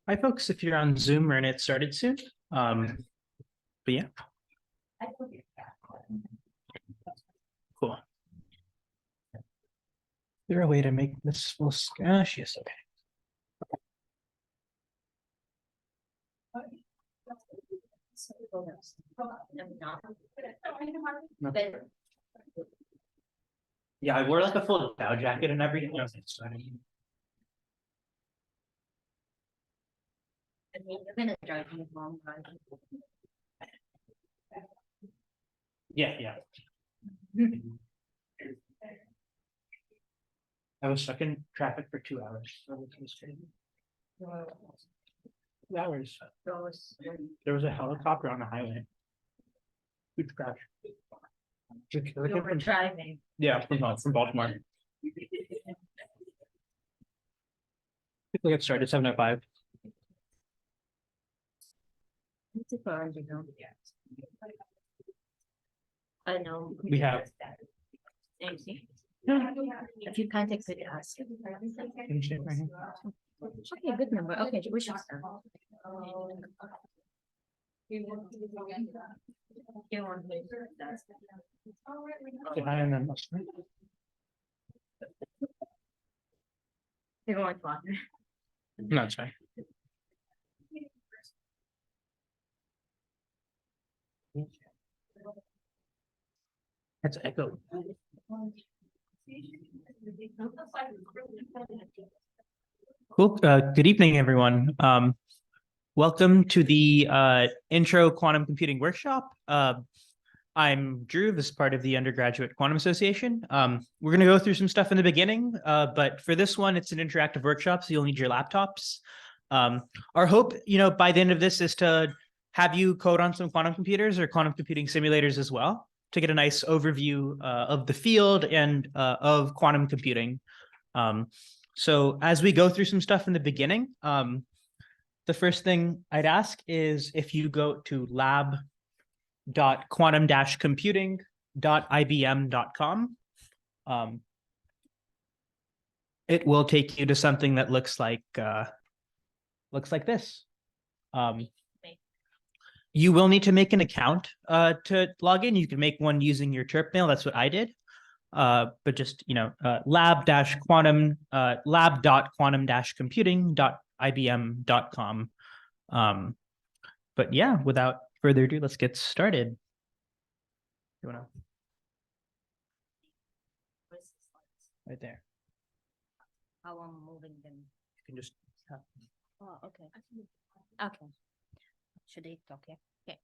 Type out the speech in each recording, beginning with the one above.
Hi, folks. If you're on Zoom, we're gonna get started soon. But yeah, cool. Is there a way to make this full screen? Yes, okay. Yeah, I wore like a full bow jacket and everything. I was like, sweating. Yeah. I was stuck in traffic for 2 hours. It was crazy. 2 hours. There was a helicopter on the highway. Huge crash. Driving. Yeah, from Baltimore. People get started 7:05. I know. We have. If you contact could ask. Can you shake my hand? Okay, good number. Okay, we should start. Say hi and then I'll start. You're going to water. No, it's fine. That's echo. Cool. Good evening, everyone. Welcome to the Intro Quantum Computing Workshop. I'm Drew. This is part of the Undergraduate Quantum Association. We're going to go through some stuff in the beginning, but for this one, it's an interactive workshop, so you'll need your laptops. Our hope, by the end of this is to have you code on some quantum computers or quantum computing simulators as well to get a nice overview of the field and of quantum computing. So as we go through some stuff in the beginning, the first thing I'd ask is if you go to lab.quantum-computing.ibm.com, it will take you to something that looks like this. You will need to make an account to log in. You can make one using your chirp mail. That's what I did. But just, lab.quantum-computing.ibm.com. But yeah, without further ado, let's get started. You wanna? Right there. How I'm moving them. You can just. Oh, okay. Okay. Should I talk here? Okay.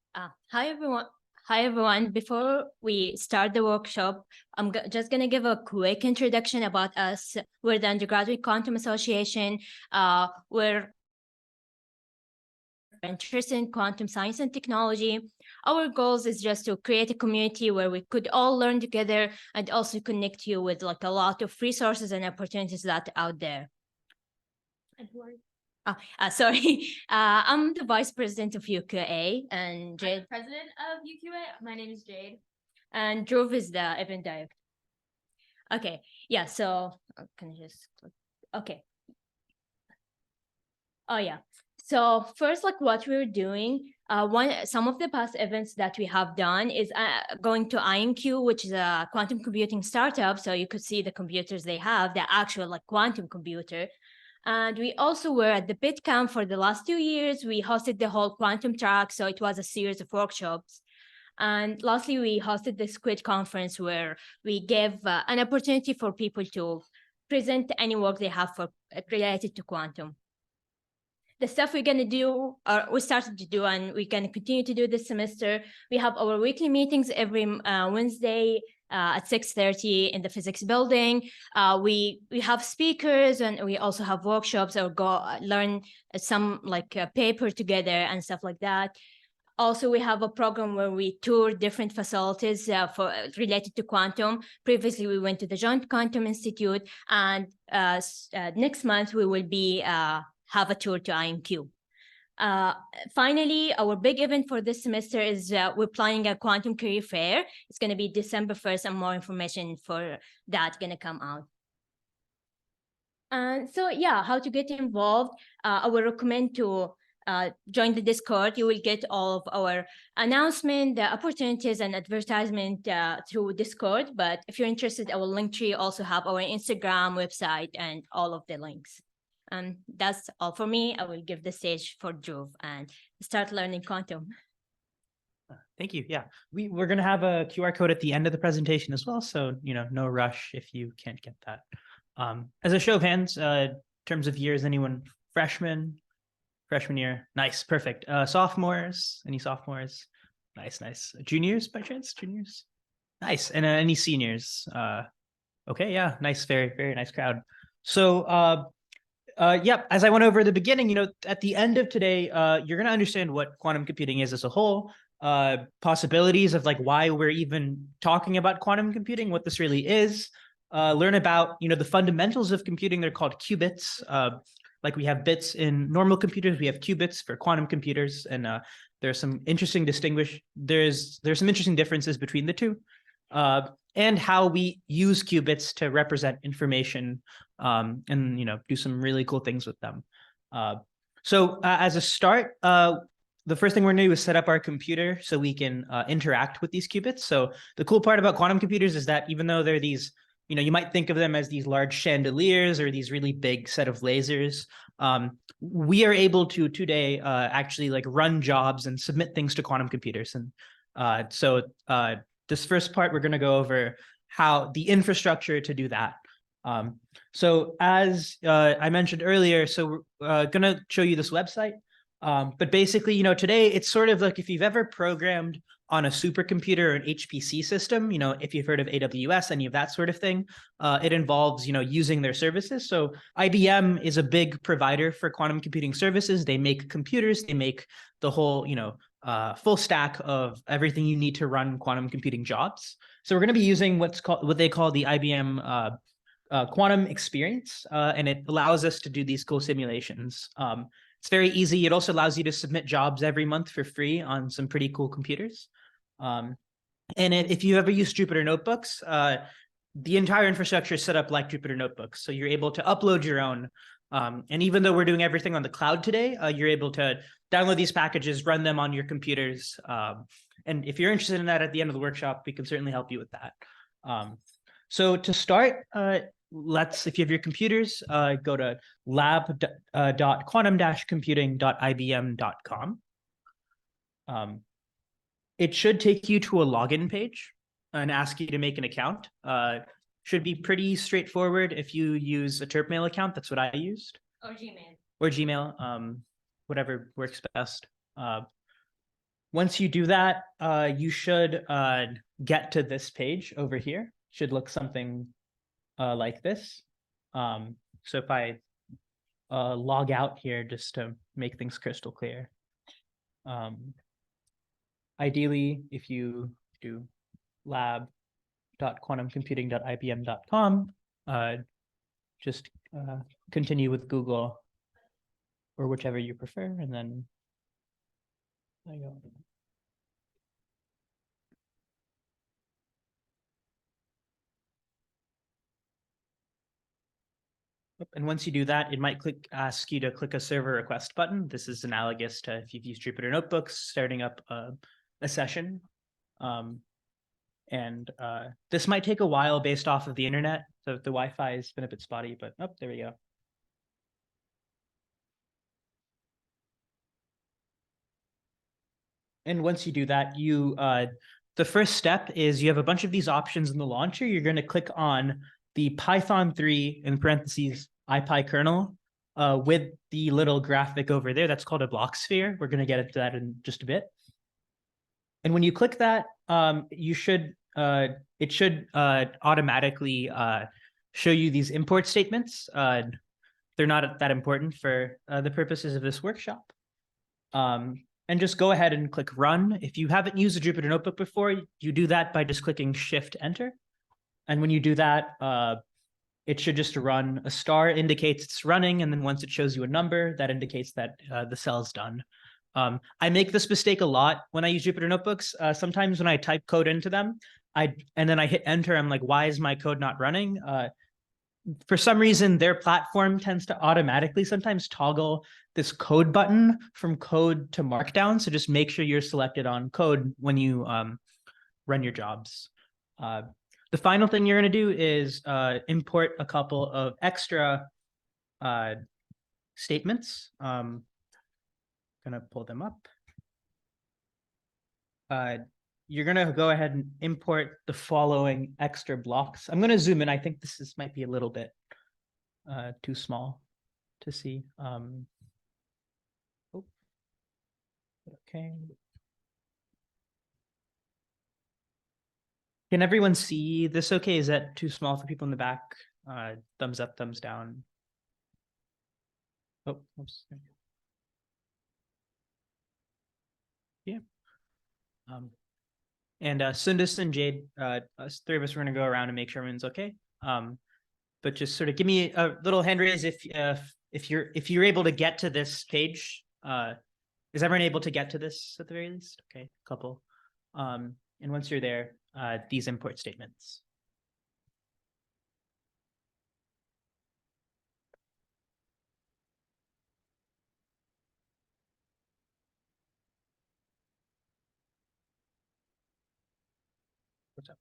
Hi everyone. Hi everyone. Before we start the workshop, I'm just going to give a quick introduction about us. We're the Undergraduate Quantum Association. We're interested in quantum science and technology. Our goals is just to create a community where we could all learn together and also connect you with like a lot of resources and opportunities that are out there. Sorry, I'm the vice president of UQA and Jade. President of UQA. My name is Jade. And Drew is the event director. Okay, yeah, so can you just click? Okay. Oh yeah. So first, like what we're doing, some of the past events that we have done is going to IonQ, which is a quantum computing startup. So you could see the computers they have, the actual like quantum computer. And we also were at the BitCamp for the last 2 years. We hosted the whole quantum track. So it was a series of workshops. And lastly, we hosted the Squid conference where we gave an opportunity for people to present any work they have for related to quantum. The stuff we're going to do, or we started to do, and we're going to continue to do this semester. We have our weekly meetings every Wednesday at 6:30 in the physics building. We have speakers and we also have workshops or go learn some like paper together and stuff like that. Also, we have a program where we tour different facilities related to quantum. Previously, we went to the Joint Quantum Institute, and next month we will be have a tour to IonQ. Finally, our big event for this semester is we're planning a quantum career fair. It's going to be December 1st, and more information for that going to come out. And so yeah, how to get involved. I would recommend to join the Discord. You will get all of our announcement, the opportunities and advertisement through Discord. But if you're interested, our link tree also have our Instagram, website, and all of the links. And that's all for me. I will give the stage for Dhruv and start learning quantum. Thank you. Yeah, we're going to have a QR code at the end of the presentation as well. So, no rush if you can't get that. As a show of hands, in terms of years, anyone freshman year? Nice, perfect. Sophomores, any sophomores? Nice. Juniors by chance? Juniors? Nice. And any seniors? Okay, yeah, nice, very nice crowd. So, yeah, as I went over at the beginning, at the end of today, you're going to understand what quantum computing is as a whole, possibilities of like why we're even talking about quantum computing, what this really is, learn about, the fundamentals of computing. They're called qubits. Like we have bits in normal computers, we have qubits for quantum computers, and there's some interesting there's some interesting differences between the two, and how we use qubits to represent information, and do some really cool things with them. So as a start, the first thing we're going to do is set up our computer so we can interact with these qubits. So the cool part about quantum computers is that even though they're these, you might think of them as these large chandeliers or these really big set of lasers, we are able to today actually like run jobs and submit things to quantum computers. And so this first part, we're going to go over how the infrastructure to do that. So as I mentioned earlier, so we're going to show you this website. But basically, today it's sort of like if you've ever programmed on a supercomputer or an HPC system, if you've heard of AWS, any of that sort of thing, it involves, using their services. So IBM is a big provider for quantum computing services. They make computers, they make the whole, full stack of everything you need to run quantum computing jobs. So we're going to be using what they call the IBM quantum experience, and it allows us to do these cool simulations. It's very easy. It also allows you to submit jobs every month for free on some pretty cool computers. And if you ever use Jupyter Notebooks, the entire infrastructure is set up like Jupyter Notebooks. So you're able to upload your own. And even though we're doing everything on the cloud today, you're able to download these packages, run them on your computers. And if you're interested in that at the end of the workshop, we can certainly help you with that. So to start, if you have your computers, go to lab.quantum-computing.ibm.com. It should take you to a login page and ask you to make an account. Should be pretty straightforward. If you use a Terpmail account, that's what I used. Or Gmail, whatever works best. Once you do that, you should get to this page over here. Should look something like this. So if I log out here just to make things crystal clear. Ideally, if you do lab.quantumcomputing.ibm.com, just continue with Google or whichever you prefer, and then there you go. And once you do that, it might ask you to click a server request button. This is analogous to if you've used Jupyter Notebooks, starting up a session. This might take a while based off of the internet. So the Wi-Fi has been a bit spotty, but there we go. And once you do that, the first step is you have a bunch of these options in the launcher. You're going to click on the Python 3 in parentheses IPy kernel with the little graphic over there. That's called a block sphere. We're going to get into that in just a bit. And when you click that, it should automatically show you these import statements. They're not that important for the purposes of this workshop. And just go ahead and click run. If you haven't used a Jupyter Notebook before, you do that by just clicking Shift Enter. And when you do that, it should just run. A star indicates it's running, and then once it shows you a number, that indicates that the cell's done. I make this mistake a lot when I use Jupyter Notebooks. Sometimes when I type code into them, and then I hit enter, I'm like, why is my code not running? for some reason, their platform tends to automatically sometimes toggle this code button from code to markdown. So just make sure you're selected on code when you run your jobs. The final thing you're going to do is import a couple of extra statements. Going to pull them up. You're going to go ahead and import the following extra blocks. I'm going to zoom in. I think this might be a little bit too small to see. Okay. Can everyone see this okay? Is that too small for people in the back? Thumbs up, thumbs down. Oh, oops. Yeah. And Sundus and Jade, us three of us are going to go around and make sure everyone's okay. But just sort of give me a little hand raise if you're able to get to this page. Is everyone able to get to this at the very least? Okay, couple. And once you're there, these import statements. What's up?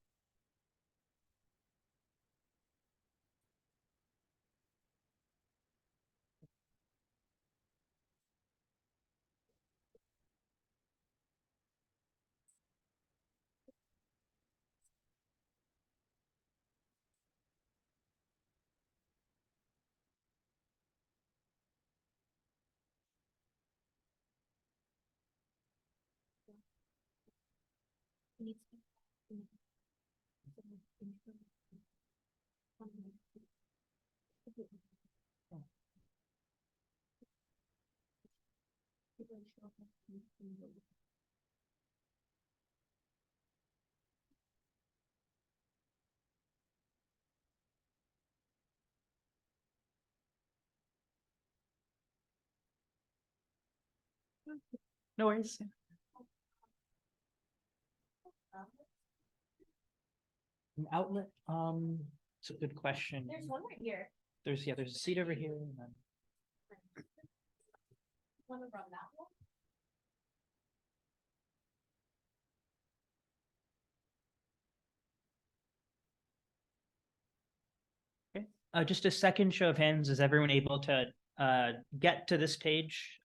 No worries. An outlet. It's a good question. There's one right here. There's a seat over here. And then... Want to run that one? Okay. Just a second show of hands. Is everyone able to get to this page,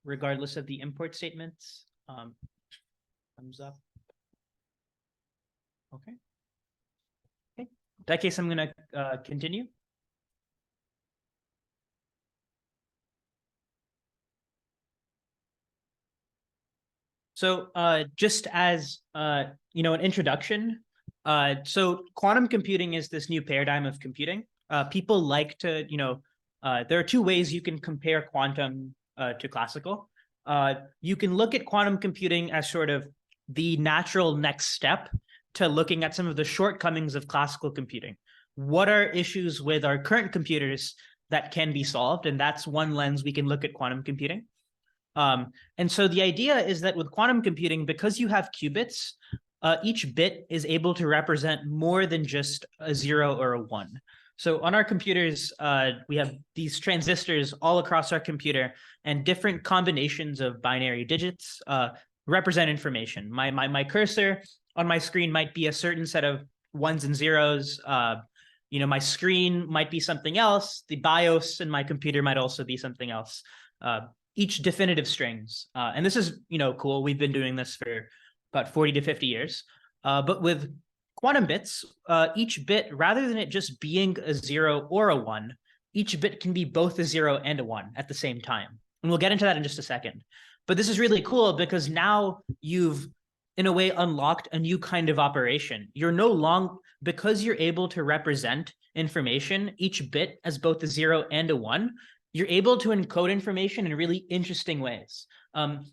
regardless of the import statements? Thumbs up. Okay. Okay. In that case, I'm going to continue. So just as an introduction, so quantum computing is this new paradigm of computing. People like to, there are two ways you can compare quantum to classical. You can look at quantum computing as sort of the natural next step to looking at some of the shortcomings of classical computing. What are issues with our current computers that can be solved? And that's one lens we can look at quantum computing. And so the idea is that with quantum computing, because you have qubits, each bit is able to represent more than just a 0 or a 1. So on our computers, we have these transistors all across our computer, and different combinations of binary digits represent information. My cursor on my screen might be a certain set of 1s and 0s. My screen might be something else. The BIOS in my computer might also be something else. Each definitive strings. And this is, cool. We've been doing this for about 40 to 50 years. But with quantum bits, each bit, rather than it just being a 0 or a 1, each bit can be both a 0 and a 1 at the same time. And we'll get into that in just a second. But this is really cool because now you've, in a way, unlocked a new kind of operation. You're no longer, because you're able to represent information, each bit as both a 0 and a 1, you're able to encode information in really interesting ways.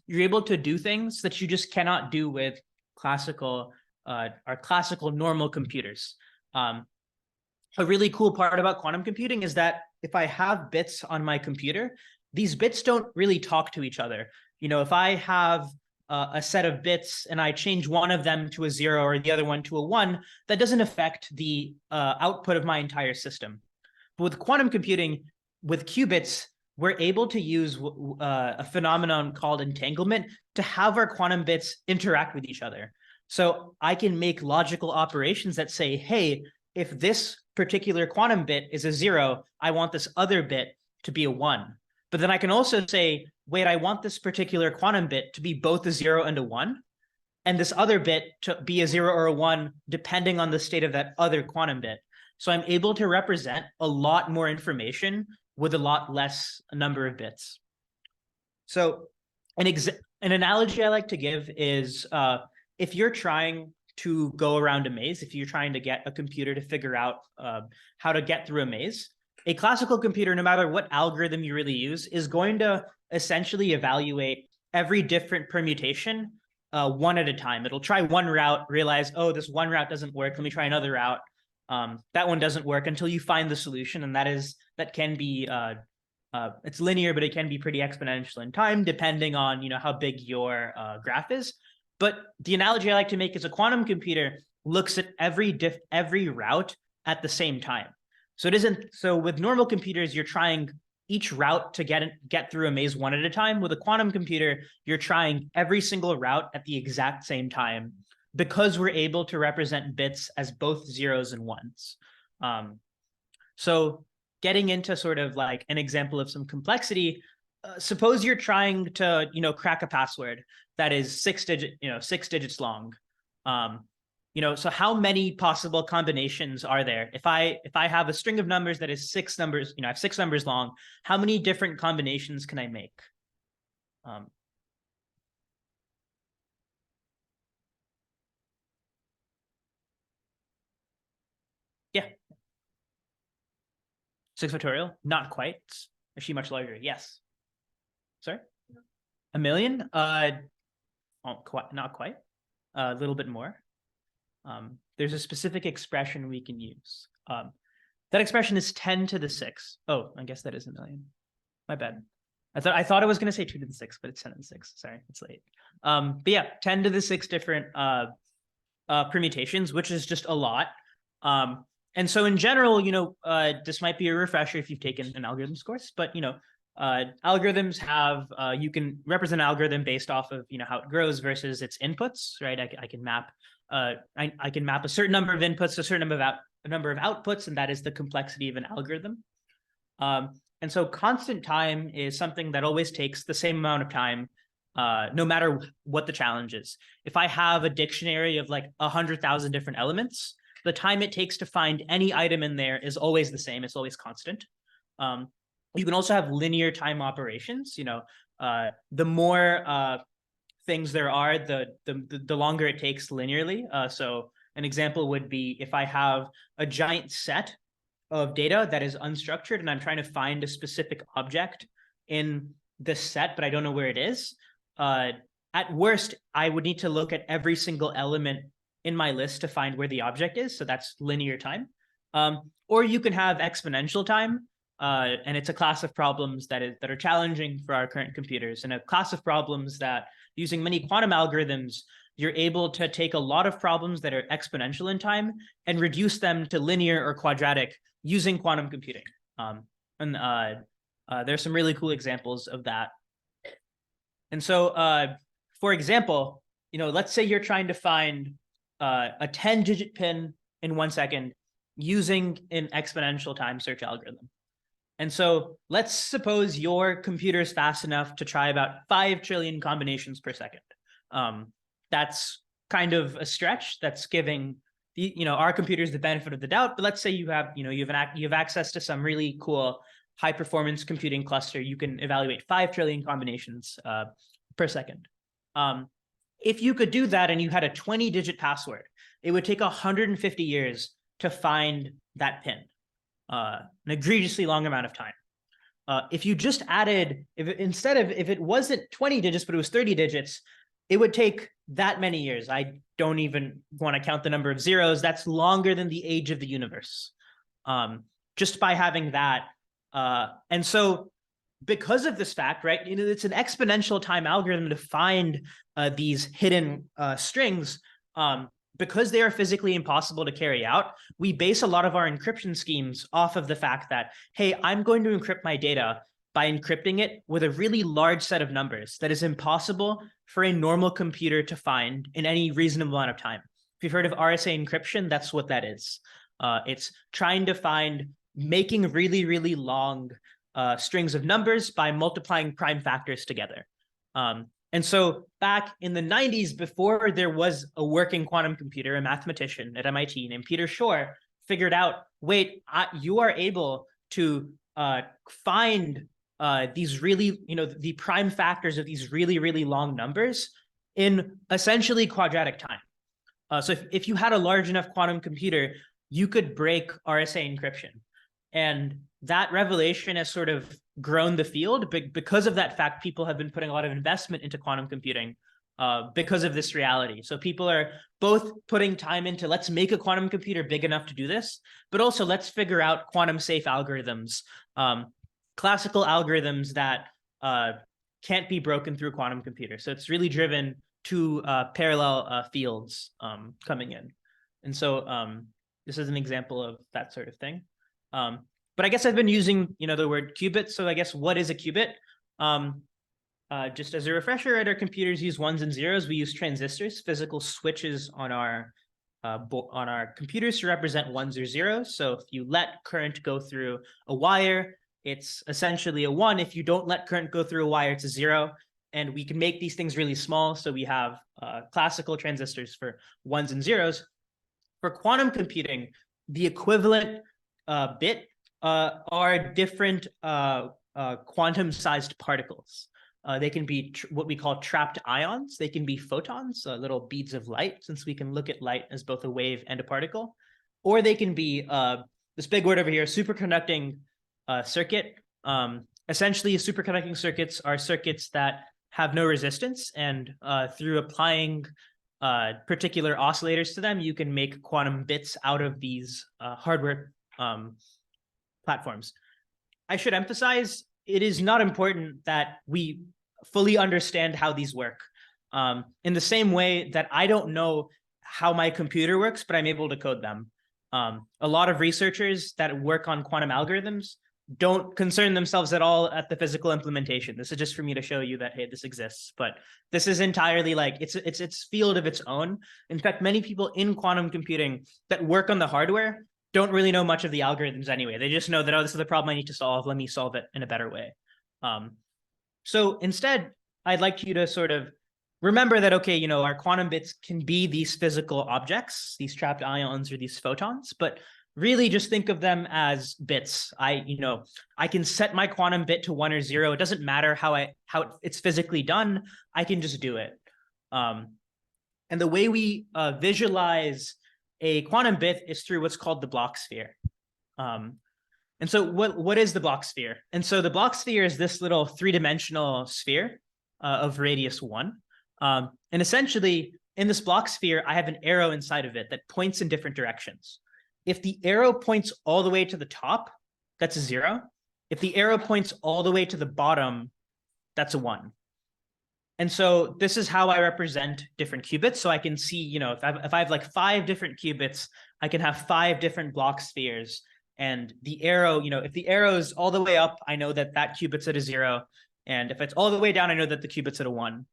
You're able to do things that you just cannot do with our classical normal computers. A really cool part about quantum computing is that if I have bits on my computer, these bits don't really talk to each other. If I have a set of bits and I change one of them to a 0 or the other one to a 1, that doesn't affect the output of my entire system. But with quantum computing, with qubits, we're able to use a phenomenon called entanglement to have our quantum bits interact with each other. So I can make logical operations that say, hey, if this particular quantum bit is a 0, I want this other bit to be a 1. But then I can also say, wait, I want this particular quantum bit to be both a 0 and a 1, and this other bit to be a 0 or a 1, depending on the state of that other quantum bit. So I'm able to represent a lot more information with a lot less number of bits. So an analogy I like to give is if you're trying to go around a maze, if you're trying to get a computer to figure out how to get through a maze, a classical computer, no matter what algorithm you really use, is going to essentially evaluate every different permutation one at a time. It'll try one route, realize, oh, this one route doesn't work. Let me try another route. That one doesn't work until you find the solution. And that can be, it's linear, but it can be pretty exponential in time, depending on, how big your graph is. But the analogy I like to make is a quantum computer looks at every route at the same time. So it isn't, so with normal computers, you're trying each route to get through a maze one at a time. With a quantum computer, you're trying every single route at the exact same time, because we're able to represent bits as both 0s and 1s. So getting into sort of like an example of some complexity, suppose you're trying to, crack a password that is 6 digits long. So how many possible combinations are there? If I have a string of numbers that is 6 numbers, I have 6 numbers long, how many different combinations can I make? Yeah. 6 factorial? Not quite. Is she much larger? Yes. Sorry? 1 million? Not quite. A little bit more. There's a specific expression we can use. That expression is 10 to the 6. Oh, I guess that is 1 million. My bad. I thought I was going to say 2 to the 6, but it's 10 to the 6. Sorry, it's late. But yeah, 10 to the 6 different permutations, which is just a lot. And so in general, this might be a refresher if you've taken an algorithms course, but algorithms have you can represent an algorithm based off of how it grows versus its inputs, right? I can map I can map a certain number of inputs to a certain number of outputs, and that is the complexity of an algorithm. And so constant time is something that always takes the same amount of time, no matter what the challenge is. If I have a dictionary of like 100,000 different elements, the time it takes to find any item in there is always the same. It's always constant. You can also have linear time operations. The more things there are, the longer it takes linearly. So an example would be if I have a giant set of data that is unstructured and I'm trying to find a specific object in this set, but I don't know where it is. At worst, I would need to look at every single element in my list to find where the object is. So that's linear time. Or you can have exponential time. And it's a class of problems that are challenging for our current computers, and a class of problems that using many quantum algorithms, you're able to take a lot of problems that are exponential in time and reduce them to linear or quadratic using quantum computing. There's some really cool examples of that. And so, for example, let's say you're trying to find a 10-digit pin in 1 second using an exponential time search algorithm. And so let's suppose your computer is fast enough to try about 5 trillion combinations per second. That's kind of a stretch. That's giving our computers the benefit of the doubt. But let's say you have access to some really cool high performance computing cluster. You can evaluate 5 trillion combinations per second. If you could do that and you had a 20-digit password, it would take 150 years to find that pin. An egregiously long amount of time. If you just added, if it wasn't 20 digits, but it was 30 digits, it would take that many years. I don't even want to count the number of zeros. That's longer than the age of the universe, just by having that. And so because of this fact, right, it's an exponential time algorithm to find these hidden strings. Because they are physically impossible to carry out, we base a lot of our encryption schemes off of the fact that, hey, I'm going to encrypt my data by encrypting it with a really large set of numbers that is impossible for a normal computer to find in any reasonable amount of time. If you've heard of RSA encryption, that's what that is. It's trying to find, making really, really long strings of numbers by multiplying prime factors together. And so back in the 90s, before there was a working quantum computer, a mathematician at MIT named Peter Shor figured out, wait, you are able to find these really, the prime factors of these really, really long numbers in essentially quadratic time. So if you had a large enough quantum computer, you could break RSA encryption. And that revelation has sort of grown the field. But because of that fact, people have been putting a lot of investment into quantum computing because of this reality. So people are both putting time into, let's make a quantum computer big enough to do this, but also let's figure out quantum safe algorithms, classical algorithms that can't be broken through a quantum computer. So it's really driven two parallel fields coming in. And so this is an example of that sort of thing. But I guess I've been using, the word qubit. So I guess what is a qubit? Just as a refresher, right, our computers use ones and zeros. We use transistors, physical switches on our computers to represent ones or zeros. So if you let current go through a wire, it's essentially a 1. If you don't let current go through a wire, it's a 0. And we can make these things really small. So we have classical transistors for ones and zeros. For quantum computing, the equivalent bit are different quantum-sized particles. They can be what we call trapped ions. They can be photons, little beads of light, since we can look at light as both a wave and a particle. Or they can be, this big word over here, superconducting circuit. Essentially, superconducting circuits are circuits that have no resistance, and through applying particular oscillators to them, you can make quantum bits out of these hardware platforms. I should emphasize, it is not important that we fully understand how these work. In the same way that I don't know how my computer works, but I'm able to code them. A lot of researchers that work on quantum algorithms don't concern themselves at all at the physical implementation. This is just for me to show you that, hey, this exists, but this is entirely like, it's field of its own. In fact, many people in quantum computing that work on the hardware don't really know much of the algorithms anyway. They just know that, oh, this is the problem I need to solve. Let me solve it in a better way. So instead, I'd like you to sort of remember that, okay, our quantum bits can be these physical objects, these trapped ions or these photons, but really just think of them as bits. I can set my quantum bit to 1 or 0. It doesn't matter how it's physically done. I can just do it. And the way we visualize a quantum bit is through what's called the Bloch sphere. And so what is the Bloch sphere? And so the Bloch sphere is this little 3-dimensional sphere of radius 1. And essentially, in this Bloch sphere, I have an arrow inside of it that points in different directions. If the arrow points all the way to the top, that's a 0. If the arrow points all the way to the bottom, that's a 1. And so this is how I represent different qubits. So I can see, if I have like 5 different qubits, I can have 5 different Bloch spheres. And the arrow, if the arrow is all the way up, I know that that qubit's at a 0. And if it's all the way down, I know that the qubit's at a 1.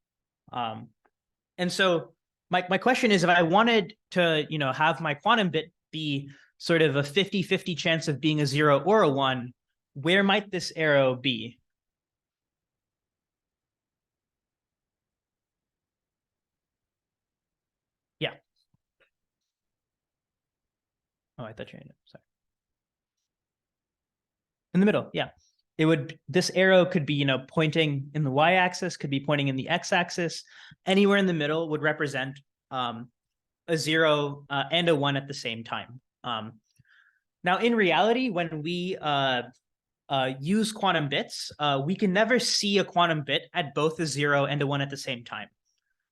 And so my question is, if I wanted to, have my quantum bit be sort of a 50-50 chance of being a 0 or a 1, where might this arrow be? Yeah. Oh, I thought you were in it. Sorry. In the middle, yeah. This arrow could be, pointing in the y-axis, could be pointing in the x-axis. Anywhere in the middle would represent a 0 and a 1 at the same time. Now, in reality, when we use quantum bits, we can never see a quantum bit at both a 0 and a 1 at the same time.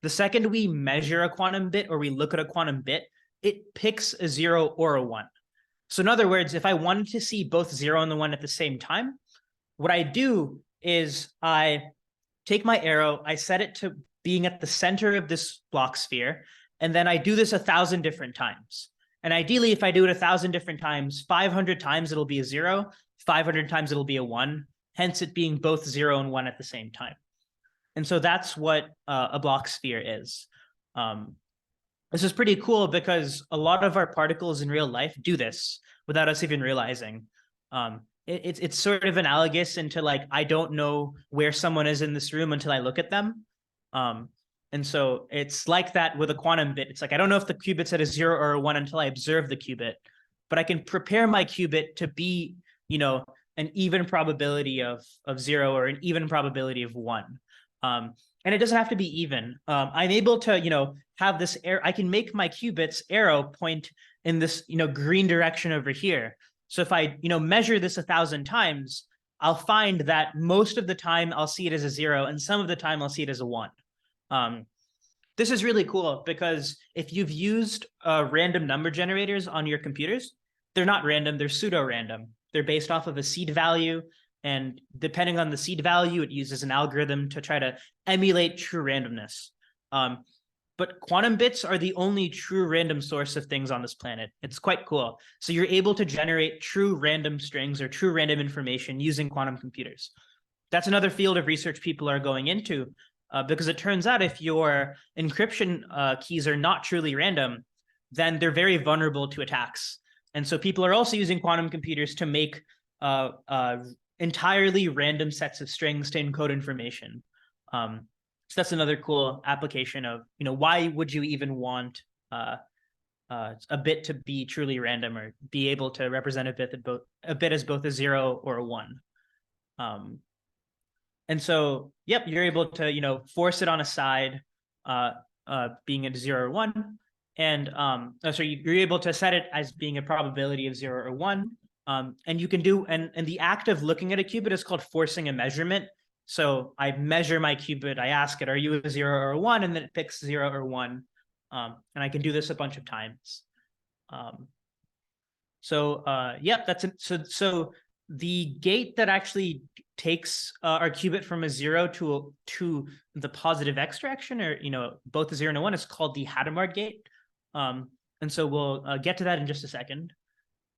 The second we measure a quantum bit or we look at a quantum bit, it picks a 0 or a 1. So in other words, if I wanted to see both 0 and the 1 at the same time, what I do is I take my arrow, I set it to being at the center of this block sphere, and then I do this 1,000 different times. And ideally, if I do it 1,000 different times, 500 times it'll be a 0, 500 times it'll be a 1, hence it being both 0 and 1 at the same time. And so that's what a block sphere is. This is pretty cool because a lot of our particles in real life do this without us even realizing. It's sort of analogous into like, I don't know where someone is in this room until I look at them. And so it's like that with a quantum bit. It's like, I don't know if the qubit's at a 0 or a 1 until I observe the qubit, but I can prepare my qubit to be, you know, an even probability of 0 or an even probability of 1. And it doesn't have to be even. I'm able to, you know, have this I can make my qubit's arrow point in this, you know, green direction over here. So if I, you know, measure this 1,000 times, I'll find that most of the time I'll see it as a 0, and some of the time I'll see it as a 1. This is really cool because if you've used random number generators on your computers, they're not random, they're pseudo-random. They're based off of a seed value, and depending on the seed value, it uses an algorithm to try to emulate true randomness. But quantum bits are the only true random source of things on this planet. It's quite cool. So you're able to generate true random strings or true random information using quantum computers. That's another field of research people are going into, because it turns out if your encryption keys are not truly random, then they're very vulnerable to attacks. And so people are also using quantum computers to make entirely random sets of strings to encode information. So that's another cool application of, you know, why would you even want a bit to be truly random or be able to represent a bit as both a 0 or a 1. And so, yep, you're able to, you know, force it on a side, being a 0 or 1, and so you're able to set it as being a probability of 0 or 1. And you can do, and the act of looking at a qubit is called forcing a measurement. So I measure my qubit, I ask it, are you a 0 or a 1? And then it picks 0 or 1. And I can do this a bunch of times. Yep, that's it. So the gate that actually takes our qubit from a 0 to the positive x direction, or, you know, both a 0 and a 1, is called the Hadamard gate. And so we'll get to that in just a second.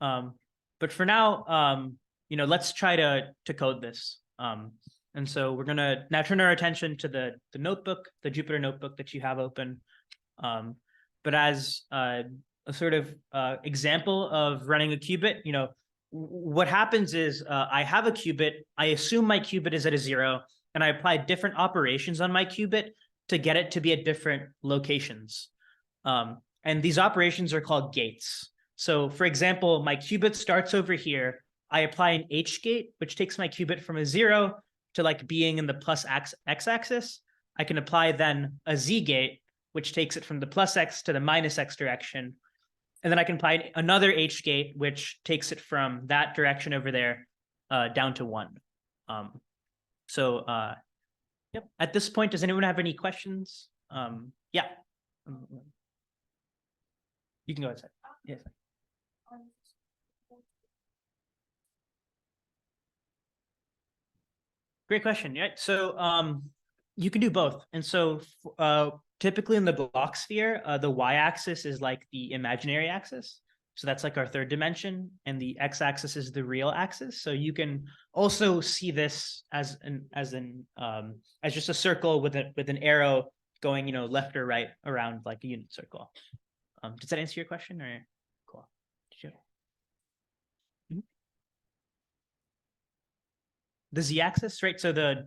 But for now, you know, let's try to code this. And so we're gonna now turn our attention to the notebook, the Jupyter notebook that you have open. But as a sort of example of running a qubit, you know, what happens is I have a qubit, I assume my qubit is at a 0, and I apply different operations on my qubit to get it to be at different locations. And these operations are called gates. So for example, my qubit starts over here. I apply an H gate, which takes my qubit from a 0 to like being in the plus x-axis. I can apply then a Z gate, which takes it from the plus x to the minus x direction. And then I can apply another H gate, which takes it from that direction over there down to 1. Yep. At this point, does anyone have any questions? Yeah. You can go ahead. Yes. Great question. Yeah. So you can do both. And so typically in the block sphere, the y-axis is like the imaginary axis. So that's like our third dimension, and the x-axis is the real axis. So you can also see this as just a circle with an arrow going, you know, left or right around like a unit circle. Does that answer your question? Or cool? Sure. The z-axis, right? So the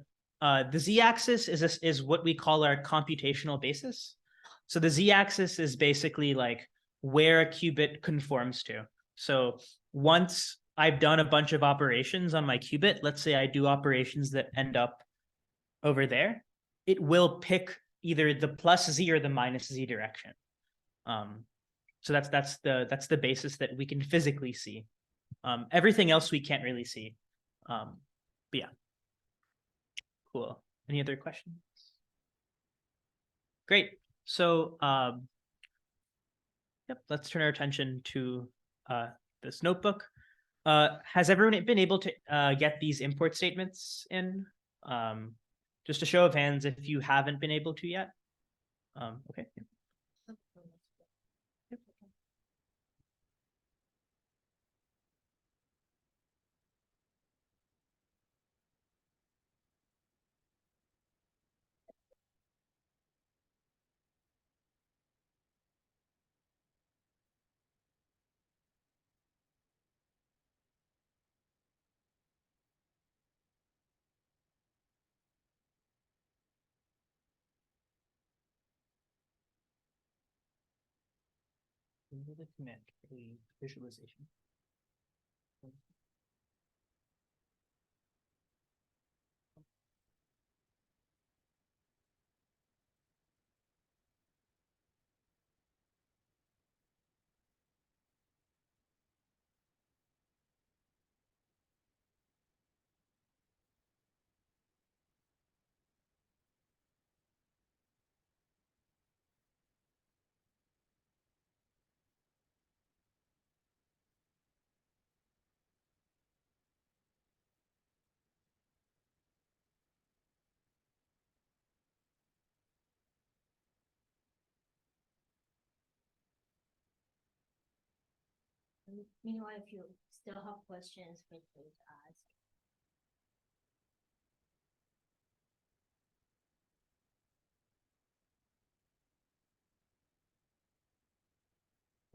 z-axis is what we call our computational basis. So the z-axis is basically like where a qubit conforms to. So once I've done a bunch of operations on my qubit, let's say I do operations that end up over there, it will pick either the plus z or the minus z direction. So that's the basis that we can physically see. Everything else we can't really see. But yeah. Cool. Any other questions? Great. So yep, let's turn our attention to this notebook. Has everyone been able to get these import statements in? Just a show of hands if you haven't been able to yet. Okay. The command for the visualization. Meanwhile, if you still have questions, feel free to ask.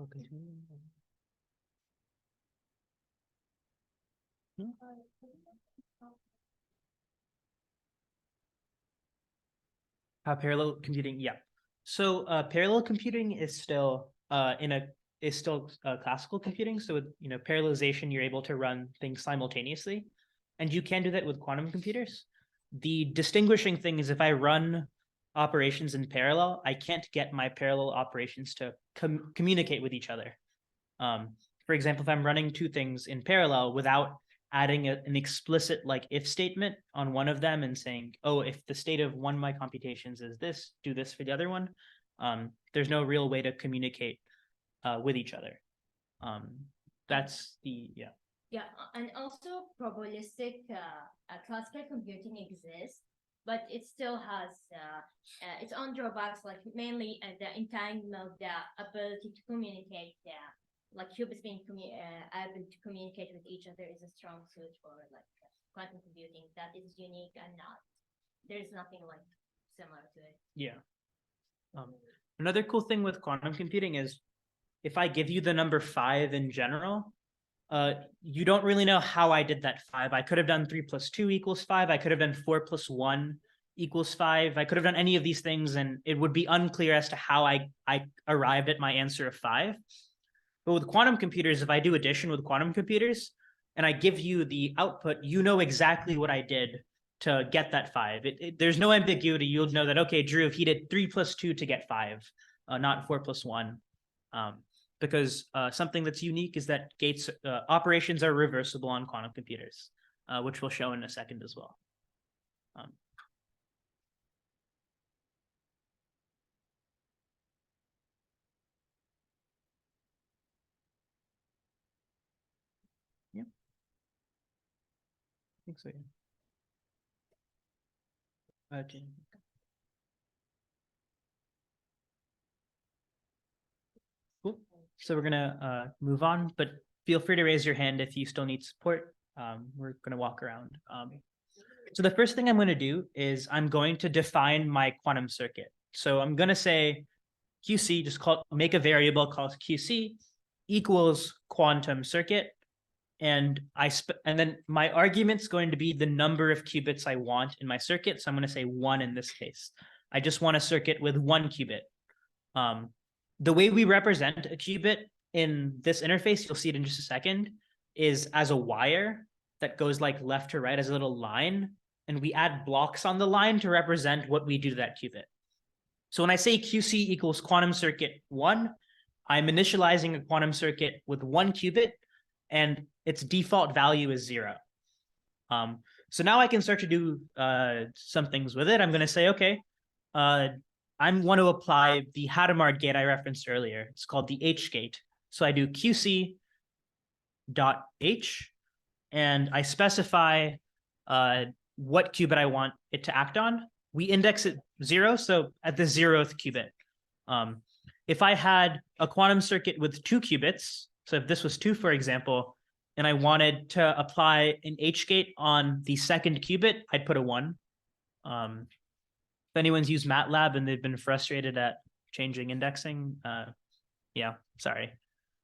Okay. Parallel computing, yeah. So parallel computing is still classical computing. So with parallelization, you're able to run things simultaneously, and you can do that with quantum computers. The distinguishing thing is if I run operations in parallel, I can't get my parallel operations to communicate with each other. For example, if I'm running two things in parallel without adding an explicit like if statement on one of them and saying, oh, if the state of one of my computations is this, do this for the other one, there's no real way to communicate with each other. That's the, yeah. Yeah, and also probabilistic classical computing exists, but it still has its own drawbacks, like mainly the entanglement, the ability to communicate, like qubits being able to communicate with each other is a strong suit for like quantum computing that is unique and there's nothing like similar to it. Yeah. Another cool thing with quantum computing is if I give you the number 5 in general, you don't really know how I did that 5. I could have done 3 + 2 = 5. I could have done 4 + 1 = 5. I could have done any of these things, and it would be unclear as to how I arrived at my answer of 5. But with quantum computers, if I do addition with quantum computers and I give you the output, you know exactly what I did to get that 5. There's no ambiguity. You'll know that, okay, Drew, he did 3 + 2 to get 5, not 4 + 1. Because something that's unique is that gates operations are reversible on quantum computers, which we'll show in a second as well. Yeah, I think so. Yeah. Cool. So we're gonna move on, but feel free to raise your hand if you still need support. We're gonna walk around. So the first thing I'm gonna do is I'm going to define my quantum circuit. So I'm gonna say QC, just make a variable called QC equals quantum circuit, and then my argument's going to be the number of qubits I want in my circuit. So I'm going to say 1 in this case. I just want a circuit with 1 qubit. The way we represent a qubit in this interface, you'll see it in just a second, is as a wire that goes like left to right as a little line, and we add blocks on the line to represent what we do to that qubit. So when I say QC equals quantum circuit 1, I'm initializing a quantum circuit with 1 qubit, and its default value is 0. So now I can start to do some things with it. I'm going to say, okay, I want to apply the Hadamard gate I referenced earlier. It's called the H gate. So I do QC dot H, and I specify what qubit I want it to act on. We index it 0, so at the 0th qubit. If I had a quantum circuit with 2 qubits, so if this was 2, for example, and I wanted to apply an H gate on the 2nd qubit, I'd put a 1. If anyone's used MATLAB and they've been frustrated at changing indexing, yeah, sorry.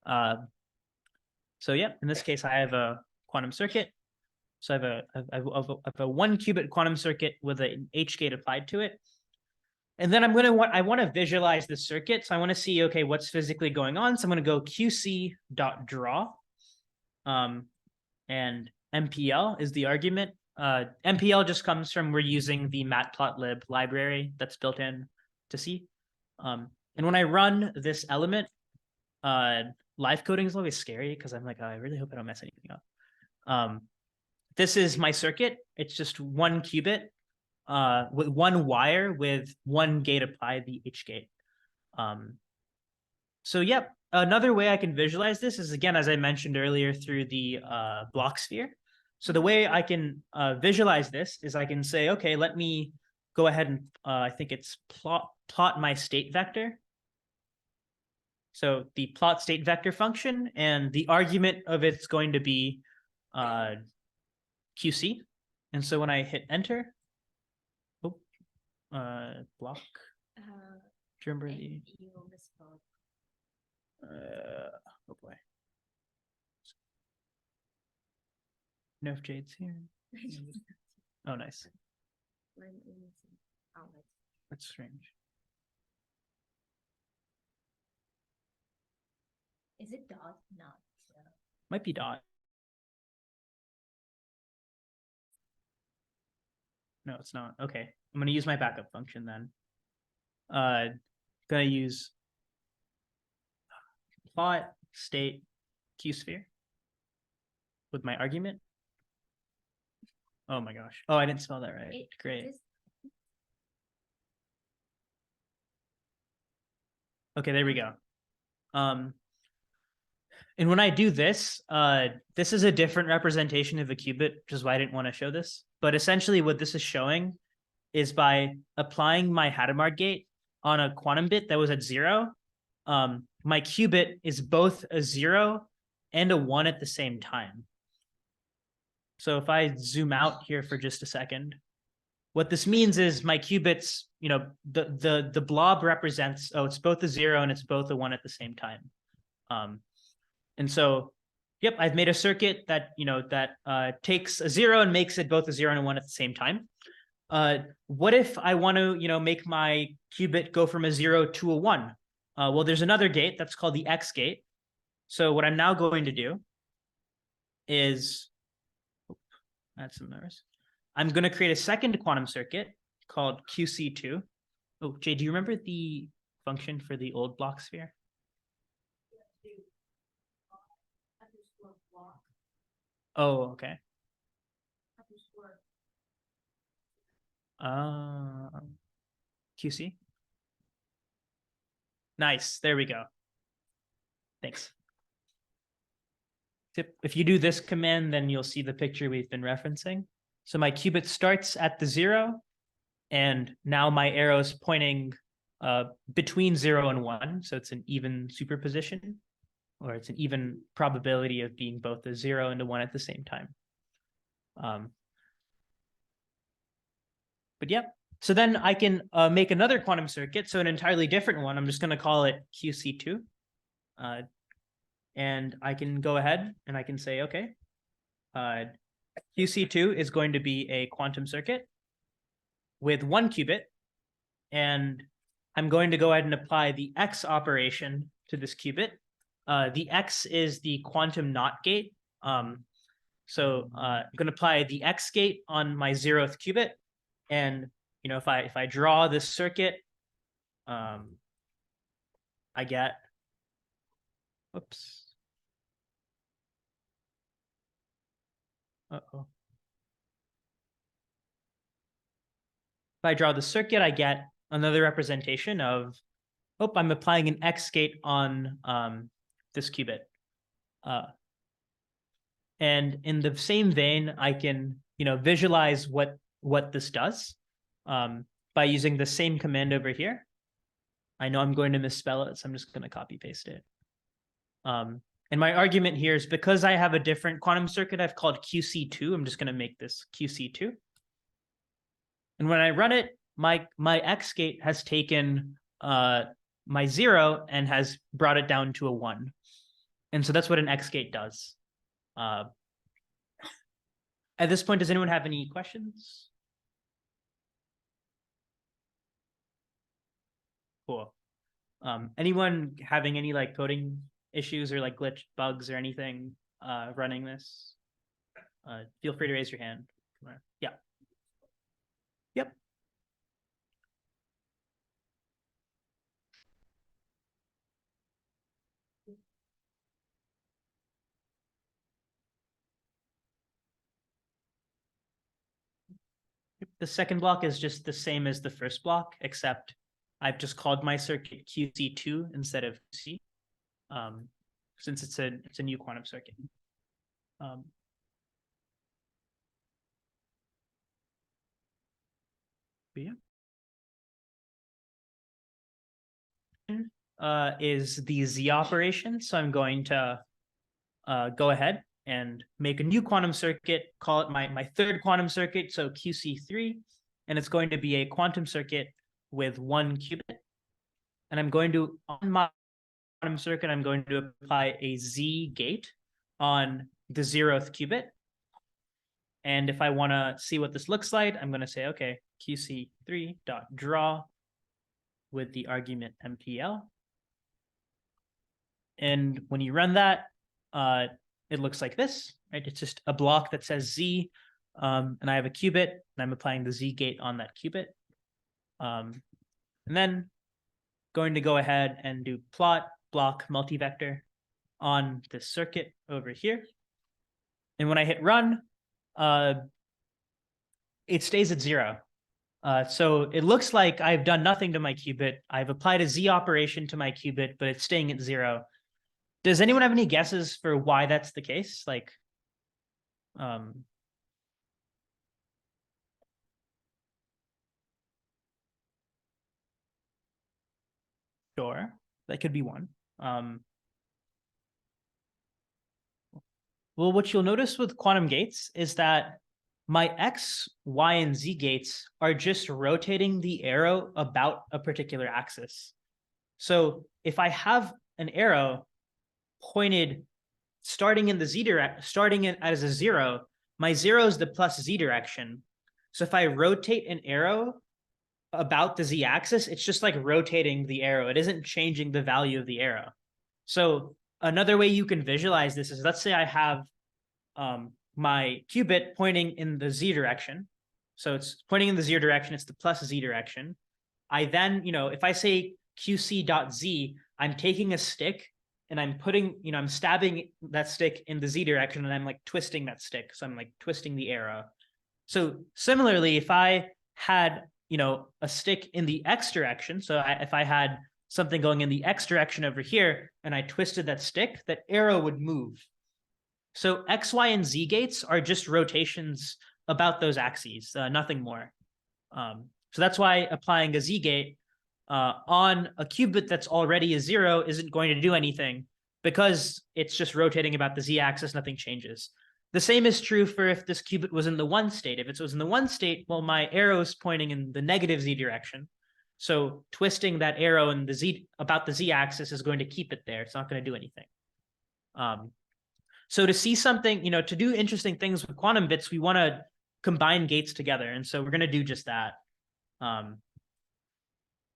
So yeah, in this case, I have a quantum circuit. So I have a 1 qubit quantum circuit with an H gate applied to it. And then I want to visualize the circuit. So I want to see, okay, what's physically going on. So I'm going to go qc.draw. And MPL is the argument. MPL just comes from we're using the matplotlib library that's built in to C. And when I run this element, live coding is always scary because I'm like, oh, I really hope I don't mess anything up. This is my circuit. It's just 1 qubit with 1 wire with 1 gate applied, the H gate. So yep, another way I can visualize this is, again, as I mentioned earlier, through the block sphere. So the way I can visualize this is I can say, okay, let me go ahead and I think it's plot my state vector. So the plot state vector function, and the argument of it's going to be QC. And so when I hit enter, block. Do you remember the? You misspelled. Oh boy. No, if Jade's here. Oh, nice. That's strange. Is it dot? Not. Might be dot. No, it's not. Okay, I'm gonna use my backup function then. Gonna use plot state Q sphere with my argument. Oh my gosh. Oh, I didn't spell that right. Great. Okay, there we go. And when I do this, this is a different representation of a qubit, which is why I didn't want to show this. But essentially what this is showing is by applying my Hadamard gate on a quantum bit that was at 0, my qubit is both a 0 and a 1 at the same time. So if I zoom out here for just a second, what this means is my qubits, you know, the blob represents, oh, it's both a 0 and it's both a 1 at the same time. And so, yep, I've made a circuit that, you know, that takes a 0 and makes it both a 0 and a 1 at the same time. What if I want to, you know, make my qubit go from a 0 to a 1? Well, there's another gate that's called the X gate. So what I'm now going to do is, add some numbers. I'm going to create a second quantum circuit called QC2. Oh, Jay, do you remember the function for the old block sphere? Oh, okay. QC. Nice. There we go. Thanks. If you do this command, then you'll see the picture we've been referencing. So my qubit starts at the 0, and now my arrow is pointing between 0 and 1. So it's an even superposition, or it's an even probability of being both a 0 and a 1 at the same time. But yeah, so then I can make another quantum circuit, so an entirely different one. I'm just going to call it QC2. And I can go ahead and I can say, okay, QC2 is going to be a quantum circuit with 1 qubit. And I'm going to go ahead and apply the X operation to this qubit. The X is the quantum NOT gate. So I'm going to apply the X gate on my 0th qubit. And, you know, if I draw this circuit, I get, whoops. Uh-oh. If I draw the circuit, I get another representation of, oh, I'm applying an X gate on this qubit. And in the same vein, I can, you know, visualize what what this does by using the same command over here. I know I'm going to misspell it, so I'm just going to copy paste it. And my argument here is because I have a different quantum circuit I've called QC2, I'm just going to make this QC2. And when I run it, my X gate has taken my 0 and has brought it down to a 1. And so that's what an X gate does. At this point, does anyone have any questions? Cool. Anyone having any like coding issues or like glitch bugs or anything running this? Feel free to raise your hand. Yeah. Yep. The second block is just the same as the first block, except I've just called my circuit QC2 instead of QC, since it's a new quantum circuit. But yeah. Is the Z operation. So I'm going to go ahead and make a new quantum circuit, call it my third quantum circuit, so QC3, and it's going to be a quantum circuit with 1 qubit. And I'm going to, on my quantum circuit, I'm going to apply a Z gate on the 0th qubit. And if I want to see what this looks like, I'm going to say, okay, QC3.draw with the argument MPL. And when you run that, it looks like this, right? It's just a block that says Z, and I have a qubit, and I'm applying the Z gate on that qubit. And then going to go ahead and do plot block multivector on this circuit over here. And when I hit run, it stays at 0. So it looks like I've done nothing to my qubit. I've applied a Z operation to my qubit, but it's staying at 0. Does anyone have any guesses for why that's the case? Like, sure, that could be one. Well, what you'll notice with quantum gates is that my X, Y, and Z gates are just rotating the arrow about a particular axis. So if I have an arrow pointed starting in the Z direction, starting in as a 0, my 0 is the plus Z direction. So if I rotate an arrow about the Z axis, it's just like rotating the arrow. It isn't changing the value of the arrow. So another way you can visualize this is, let's say I have my qubit pointing in the Z direction. So it's pointing in the Z direction, it's the plus Z direction. I then, if I say QC.Z, I'm taking a stick and I'm putting, I'm stabbing that stick in the Z direction and I'm like twisting that stick. So I'm like twisting the arrow. So similarly, if I had, a stick in the X direction, so if I had something going in the X direction over here and I twisted that stick, that arrow would move. So X, Y, and Z gates are just rotations about those axes, nothing more. So that's why applying a Z gate on a qubit that's already a 0 isn't going to do anything, because it's just rotating about the Z axis, nothing changes. The same is true for if this qubit was in the 1 state. If it was in the 1 state, well, my arrow is pointing in the negative Z direction. So twisting that arrow in the Z about the Z axis is going to keep it there. It's not going to do anything. So to see something, to do interesting things with quantum bits, we want to combine gates together. And so we're going to do just that. We're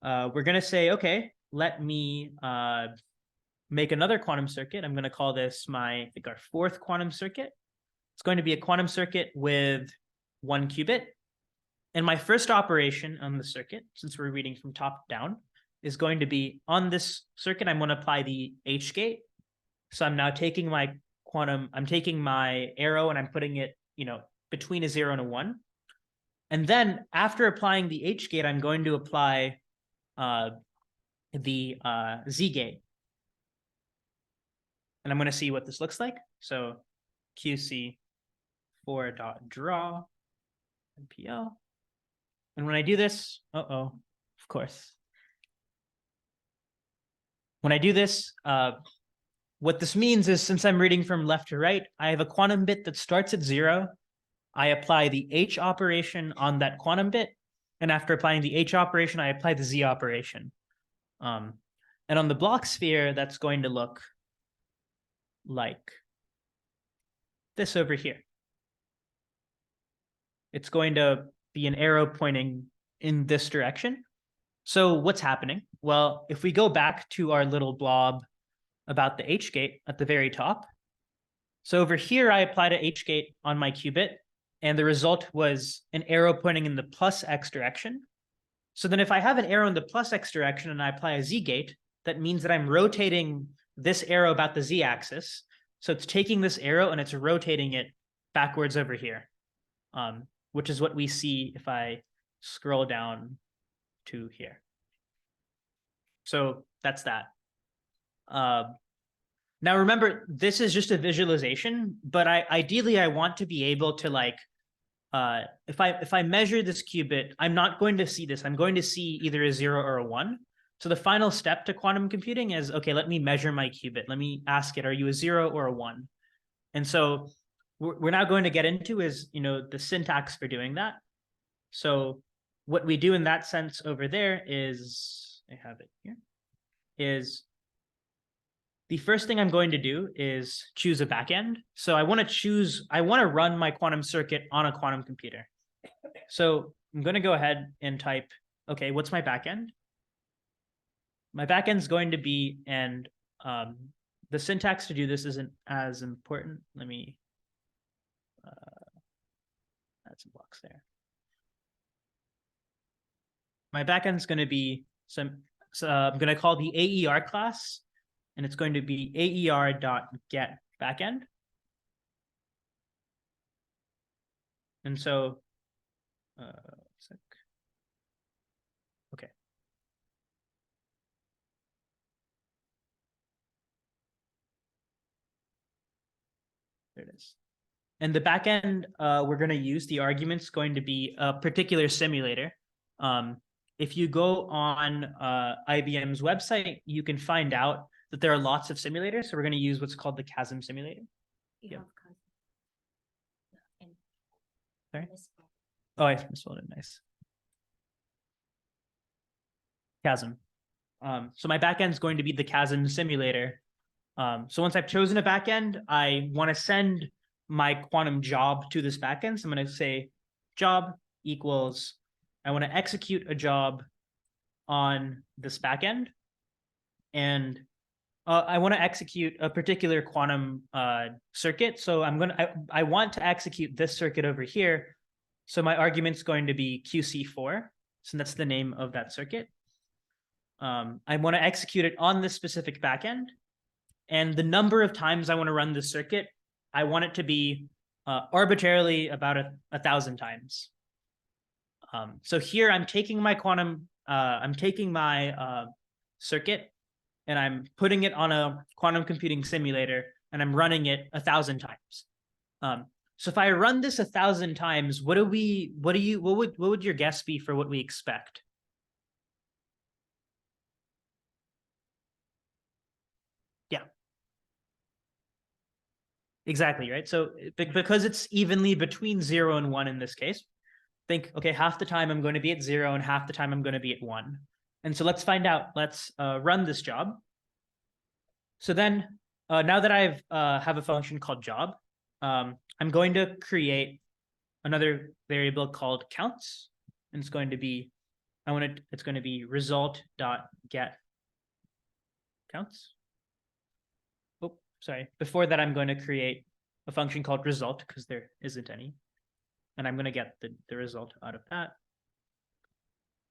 going to say, okay, let me make another quantum circuit. I'm going to call this I think our 4th quantum circuit. It's going to be a quantum circuit with 1 qubit. And my first operation on the circuit, since we're reading from top down, is going to be on this circuit, I'm going to apply the H gate. So I'm now taking my I'm taking my arrow and I'm putting it, between a 0 and a 1. And then after applying the H gate, I'm going to apply the Z gate. And I'm going to see what this looks like. So QC4.draw NPL. And when I do this, of course. When I do this, what this means is since I'm reading from left to right, I have a quantum bit that starts at 0. I apply the H operation on that quantum bit. And after applying the H operation, I apply the Z operation. And on the block sphere, that's going to look like this over here. It's going to be an arrow pointing in this direction. So what's happening? Well, if we go back to our little blob about the H gate at the very top. So over here, I applied a H gate on my qubit, and the result was an arrow pointing in the plus X direction. So then if I have an arrow in the plus X direction and I apply a Z gate, that means that I'm rotating this arrow about the Z axis. So it's taking this arrow and it's rotating it backwards over here, which is what we see if I scroll down to here. So that's that. Now remember, this is just a visualization, but ideally I want to be able to like, if I measure this qubit, I'm not going to see this. I'm going to see either a 0 or a 1. So the final step to quantum computing is, okay, let me measure my qubit. Let me ask it, are you a 0 or a 1? And so we're now going to get into is, the syntax for doing that. So what we do in that sense over there is, I have it here, is the first thing I'm going to do is choose a backend. So I want to run my quantum circuit on a quantum computer. So I'm going to go ahead and type, okay, what's my backend? My backend is going to be, and the syntax to do this isn't as important. Let me add some blocks there. My backend is going to be so I'm going to call the AER class, and it's going to be AER.get backend. And so, okay. There it is. And the backend we're going to use, the argument's going to be a particular simulator. If you go on IBM's website, you can find out that there are lots of simulators. So we're going to use what's called the CHASM simulator. You Yep. have Sorry? Oh, I misspelled it. Nice. CHASM. So my backend is going to be the CHASM simulator. So once I've chosen a backend, I want to send my quantum job to this backend. So I'm going to say job equals, I want to execute a job on this backend. And I want to execute a particular quantum circuit. So I want to execute this circuit over here. So my argument's going to be QC4. So that's the name of that circuit. I want to execute it on this specific backend. And the number of times I want to run this circuit, I want it to be arbitrarily about 1,000 times. So here I'm taking my circuit, and I'm putting it on a quantum computing simulator, and I'm running it 1,000 times. So if I run this 1,000 times, what would your guess be for what we expect? Yeah. Exactly, right? So because it's evenly between 0 and 1 in this case, think, okay, half the time I'm going to be at 0 and half the time I'm going to be at 1. And so let's find out. Let's run this job. So then now that I've have a function called job, I'm going to create another variable called counts. And it's going to be, it's going to be result.get counts. Oh, sorry. Before that, I'm going to create a function called result because there isn't any. And I'm going to get the result out of that.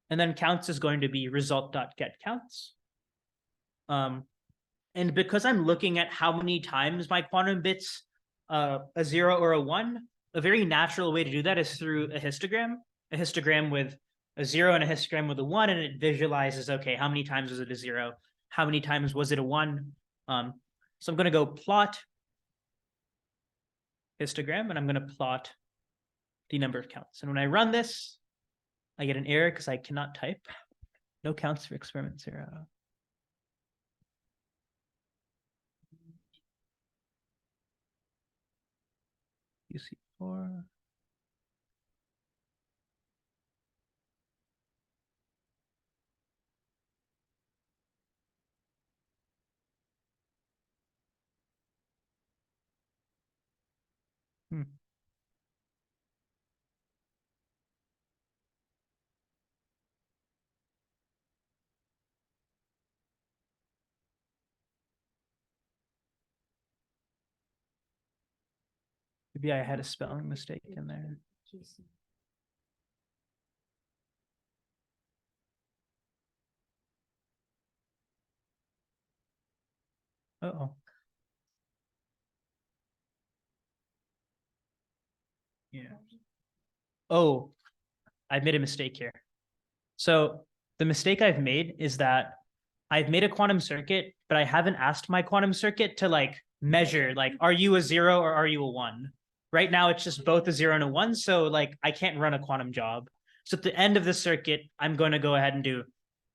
And then counts is going to be result.getCounts. And because I'm looking at how many times my quantum bits a 0 or a 1, a very natural way to do that is through a histogram with a 0 and a histogram with a 1, and it visualizes, okay, how many times was it a 0? How many times was it a 1? So I'm going to go plot histogram, and I'm going to plot the number of counts. And when I run this, I get an error because I cannot type. No counts for experiment 0. UC4. Hmm. Maybe I had a spelling mistake in there. Uh-oh. Yeah. Oh, I've made a mistake here. So the mistake I've made is that I've made a quantum circuit, but I haven't asked my quantum circuit to like measure, like, are you a 0 or are you a 1? Right now, it's just both a 0 and a 1. So like, I can't run a quantum job. So at the end of the circuit, I'm going to go ahead and do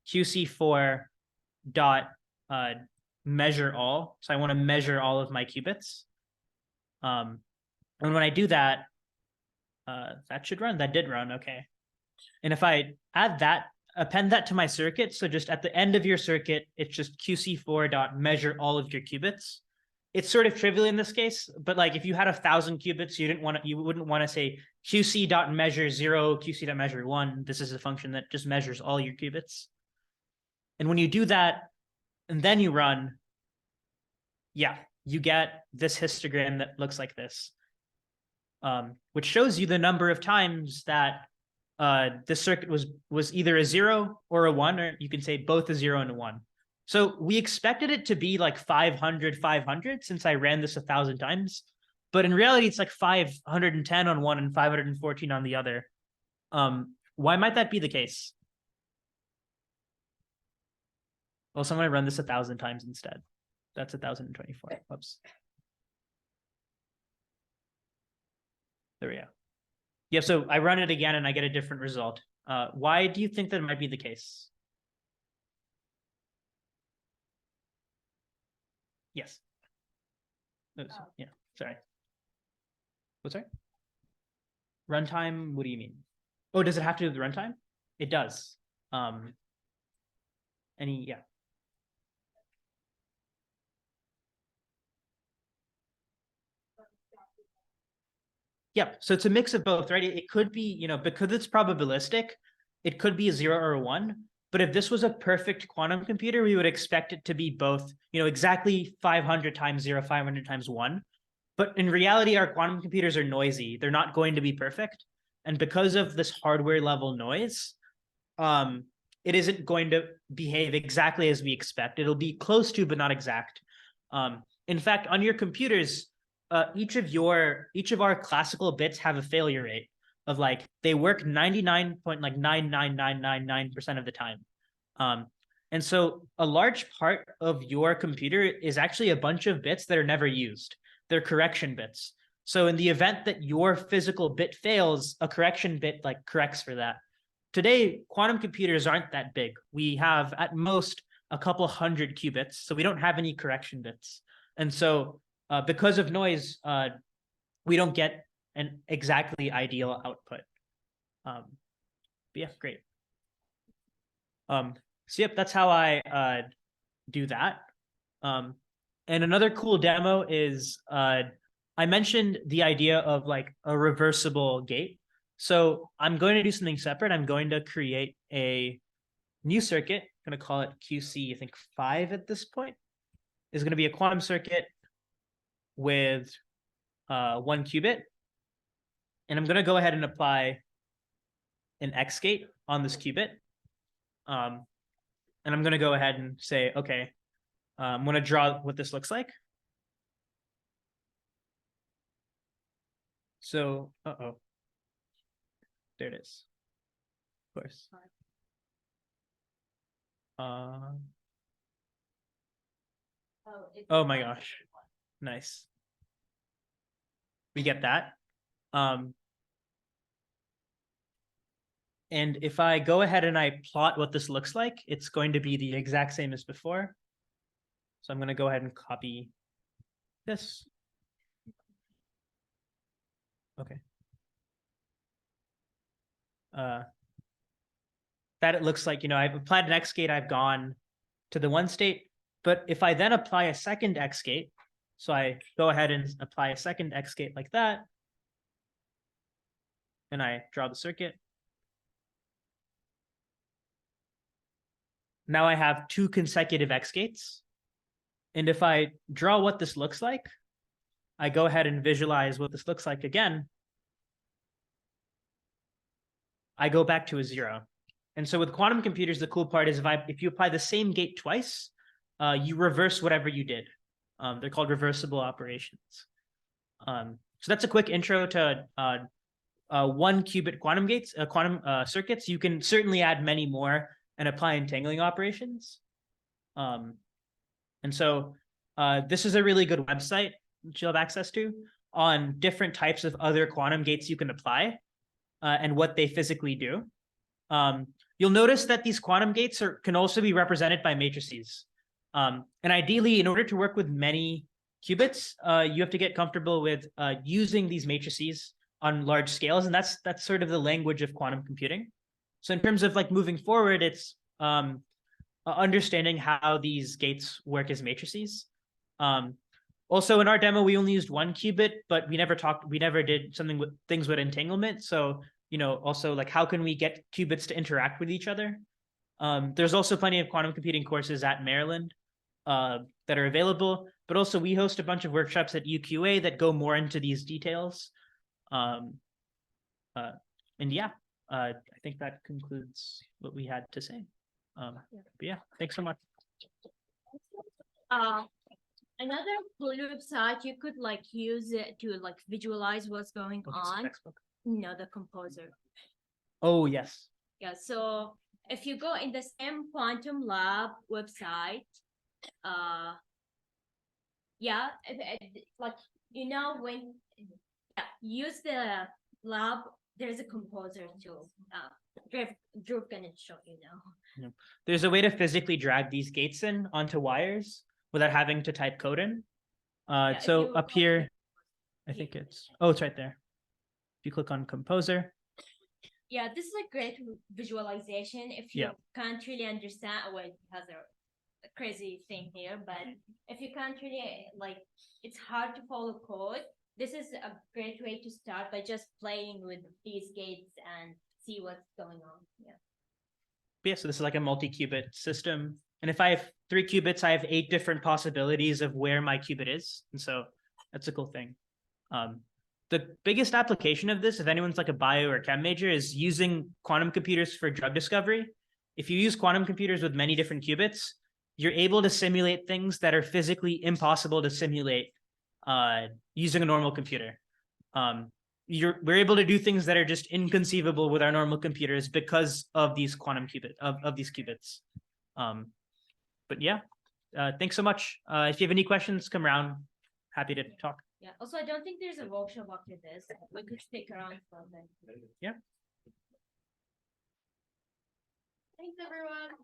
QC4 dot measure all. So I want to measure all of my qubits. And when I do that, that should run. That did run. Okay. And if I add that, append that to my circuit, so just at the end of your circuit, it's just QC4 dot measure all of your qubits. It's sort of trivial in this case, but like if you had 1,000 qubits, you wouldn't want to say QC dot measure 0, QC dot measure 1. This is a function that just measures all your qubits. And when you do that, and then you run, yeah, you get this histogram that looks like this, which shows you the number of times that this circuit was either a 0 or a 1, or you can say both a 0 and a 1. So we expected it to be like 500 since I ran this 1,000 times, but in reality it's like 510 on one and 514 on the other. Why might that be the case? Well, so I'm going to run this 1,000 times instead. That's 1,024. Whoops. There we go. Yeah, so I run it again and I get a different result. Why do you think that might be the case? Yes. Yeah, sorry. What's that? Runtime, what do you mean? Oh, does it have to do with runtime? It does. Yeah. Yep. So it's a mix of both, right? It could be, because it's probabilistic, it could be a 0 or a 1. But if this was a perfect quantum computer, we would expect it to be both, exactly 500 times 0, 500 times 1. But in reality, our quantum computers are noisy. They're not going to be perfect. And because of this hardware level noise, it isn't going to behave exactly as we expect. It'll be close to, but not exact. In fact, on your computers, each of our classical bits have a failure rate of like they work 99.99999% of the time. And so a large part of your computer is actually a bunch of bits that are never used. They're correction bits. So in the event that your physical bit fails, a correction bit like corrects for that. Today, quantum computers aren't that big. We have at most a couple hundred qubits, so we don't have any correction bits. And so because of noise, we don't get an exactly ideal output. But yeah, great. So yep, that's how I do that. And another cool demo is I mentioned the idea of like a reversible gate. So I'm going to do something separate. I'm going to create a new circuit. I'm going to call it QC, I think 5 at this point. Is going to be a quantum circuit with 1 qubit. And I'm going to go ahead and apply an X gate on this qubit. And I'm going to go ahead and say, okay, I'm going to draw what this looks like. So, there it is. Of course. Oh my gosh. Nice. We get that. And if I go ahead and I plot what this looks like, it's going to be the exact same as before. So I'm going to go ahead and copy this. Okay. That it looks like, I've applied an X gate, I've gone to the one state. But if I then apply a second X gate, so I go ahead and apply a second X gate like that, and I draw the circuit. Now I have two consecutive X gates. And if I draw what this looks like, I go ahead and visualize what this looks like again. I go back to a 0. And so with quantum computers, the cool part is if you apply the same gate twice, you reverse whatever you did. They're called reversible operations. So that's a quick intro to 1-qubit quantum gates, quantum circuits. You can certainly add many more and apply entangling operations. And so this is a really good website that you'll have access to on different types of other quantum gates you can apply and what they physically do. You'll notice that these quantum gates can also be represented by matrices. And ideally, in order to work with many qubits, you have to get comfortable with using these matrices on large scales, and that's sort of the language of quantum computing. So in terms of like moving forward, it's understanding how these gates work as matrices. Also, in our demo, we only used 1 qubit, but we never did something with things with entanglement. So also like how can we get qubits to interact with each other? There's also plenty of quantum computing courses at Maryland that are available, but also we host a bunch of workshops at UQA that go more into these details. And yeah, I think that concludes what we had to say. But yeah, thanks so much. Another cool website you could like use it to like visualize what's going on. Textbook. No, the composer. Oh, yes. Yeah, so if you go in the same quantum lab website, yeah, like when use the lab, there's a composer tool. Drew can show you now. There's a way to physically drag these gates in onto wires without having to type code in. So up here, I think it's right there. If you click on composer. Yeah, this is a great visualization if you can't really understand. Well, it has a crazy thing here, but if you can't really it's hard to follow code. This is a great way to start by just playing with these gates and see what's going on. Yeah, so this is like a multi-qubit system. And if I have 3 qubits, I have 8 different possibilities of where my qubit is. And so that's a cool thing. The biggest application of this, if anyone's like a bio or chem major, is using quantum computers for drug discovery. If you use quantum computers with many different qubits, you're able to simulate things that are physically impossible to simulate using a normal computer. We're able to do things that are just inconceivable with our normal computers because of these quantum these qubits. But yeah, thanks so much. If you have any questions, come around. Happy to talk. Yeah. Also, I don't think there's a workshop after this. We could stick around for a bit. Yeah. Thanks, everyone.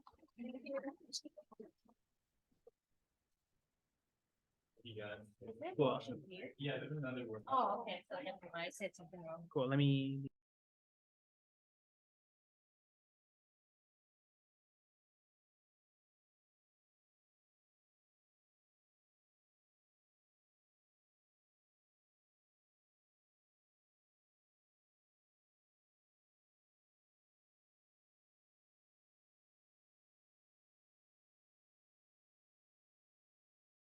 You got Is there a Cool. workshop here? yeah, there's another word. Oh, okay. So I said something wrong. Cool. Let me